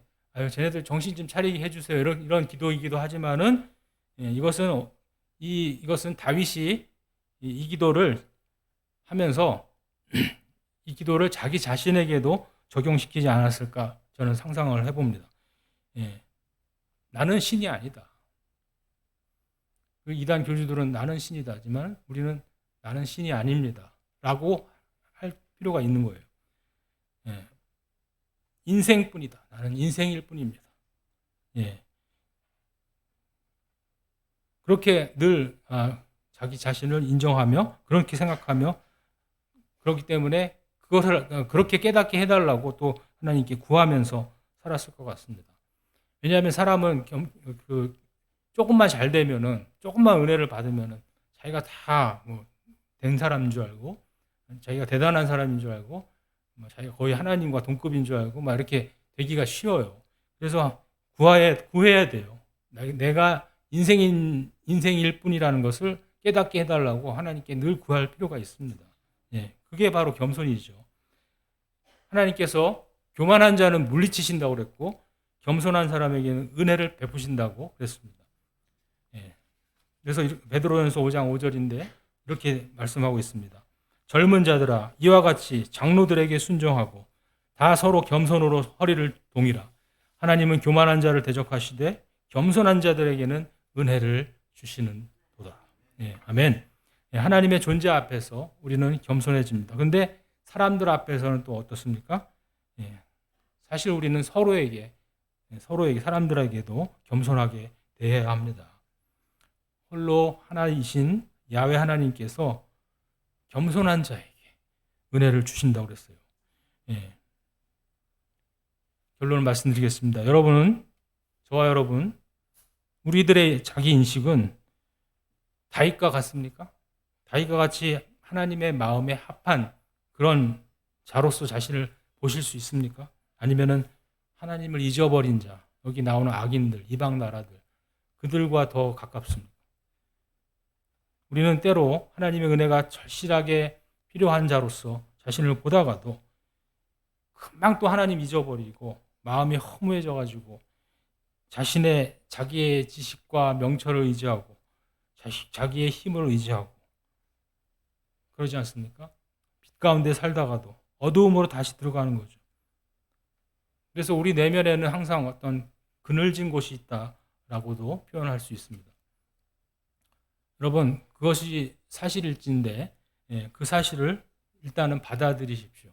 B: 쟤네들 정신 좀 차리게 해주세요. 이런 기도이기도 하지만은 이것은 다윗이 이 기도를 하면서 이 기도를 자기 자신에게도 적용시키지 않았을까 저는 상상을 해봅니다. 나는 신이 아니다. 그 이단 교주들은 나는 신이다 하지만 우리는 나는 신이 아닙니다. 라고 할 필요가 있는 거예요. 인생뿐이다. 나는 인생일 뿐입니다. 그렇게 늘 자기 자신을 인정하며 그렇게 생각하며 그렇기 때문에 그것을 그렇게 깨닫게 해달라고 또 하나님께 구하면서 살았을 것 같습니다. 왜냐하면 사람은 조금만 잘 되면은 조금만 은혜를 받으면은 자기가 다 된 사람인 줄 알고 자기가 대단한 사람인 줄 알고 자기가 거의 하나님과 동급인 줄 알고 막 이렇게 되기가 쉬워요. 그래서 구해야 돼요. 내가 인생일 뿐이라는 것을 깨닫게 해달라고 하나님께 늘 구할 필요가 있습니다. 그게 바로 겸손이죠. 하나님께서 교만한 자는 물리치신다고 그랬고 겸손한 사람에게는 은혜를 베푸신다고 그랬습니다. 그래서 베드로전서 5장 5절인데 이렇게 말씀하고 있습니다. 젊은 자들아 이와 같이 장로들에게 순종하고 다 서로 겸손으로 허리를 동이라. 하나님은 교만한 자를 대적하시되 겸손한 자들에게는 은혜를 주시는 도다. 아멘. 하나님의 존재 앞에서 우리는 겸손해집니다. 그런데 사람들 앞에서는 또 어떻습니까? 사실 우리는 서로에게 서로에게 사람들에게도 겸손하게 대해야 합니다. 홀로 하나이신 야훼 하나님께서 겸손한 자에게 은혜를 주신다고 그랬어요. 예. 결론을 말씀드리겠습니다. 저와 여러분, 우리들의 자기 인식은 다윗과 같습니까? 다윗과 같이 하나님의 마음에 합한 그런 자로서 자신을 보실 수 있습니까? 아니면은 하나님을 잊어버린 자, 여기 나오는 악인들, 이방 나라들, 그들과 더 가깝습니까? 우리는 때로 하나님의 은혜가 절실하게 필요한 자로서 자신을 보다가도 금방 또 하나님 잊어버리고 마음이 허무해져가지고 자기의 지식과 명철을 의지하고 자기의 힘을 의지하고 그러지 않습니까? 빛 가운데 살다가도 어두움으로 다시 들어가는 거죠. 그래서 우리 내면에는 항상 어떤 그늘진 곳이 있다라고도 표현할 수 있습니다. 여러분, 그것이 사실일진데 그 사실을 일단은 받아들이십시오.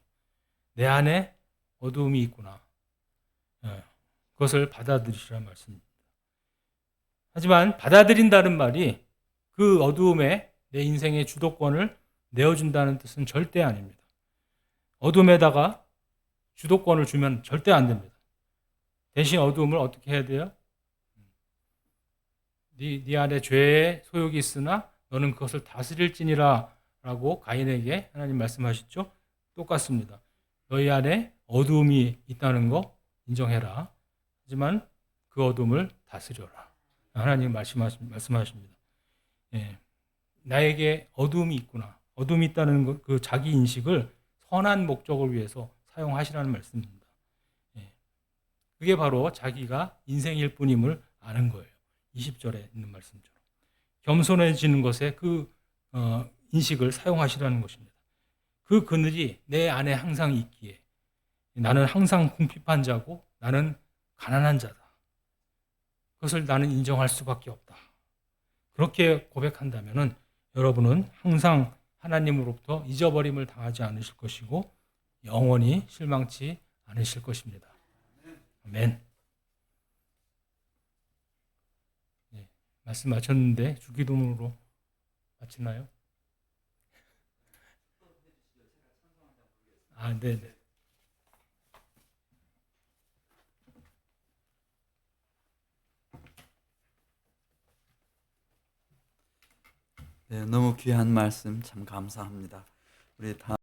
B: 내 안에 어두움이 있구나. 그것을 받아들이시라는 말씀입니다. 하지만 받아들인다는 말이 그 어두움에 내 인생의 주도권을 내어준다는 뜻은 절대 아닙니다. 어둠에다가 주도권을 주면 절대 안 됩니다. 대신 어두움을 어떻게 해야 돼요? 네 안에 죄의 소욕이 있으나 너는 그것을 다스릴지니라 라고 가인에게 하나님 말씀하셨죠? 똑같습니다. 너희 안에 어두움이 있다는 거 인정해라. 하지만 그 어둠을 다스려라. 하나님 말씀하십니다. 예. 나에게 어둠이 있구나. 어둠이 있다는 그 자기 인식을 선한 목적을 위해서 사용하시라는 말씀입니다. 예. 그게 바로 자기가 인생일 뿐임을 아는 거예요. 20절에 있는 말씀처럼. 겸손해지는 것에 그 인식을 사용하시라는 것입니다. 그 그늘이 내 안에 항상 있기에 나는 항상 궁핍한 자고 나는 가난한 자다. 그것을 나는 인정할 수밖에 없다. 그렇게 고백한다면 여러분은 항상 하나님으로부터 잊어버림을 당하지 않으실 것이고 영원히 실망치 않으실 것입니다. 아멘. 네, 말씀 마쳤는데 주기도문으로 마치나요? 네네.
A: 네, 너무 귀한 말씀 참 감사합니다. 우리 다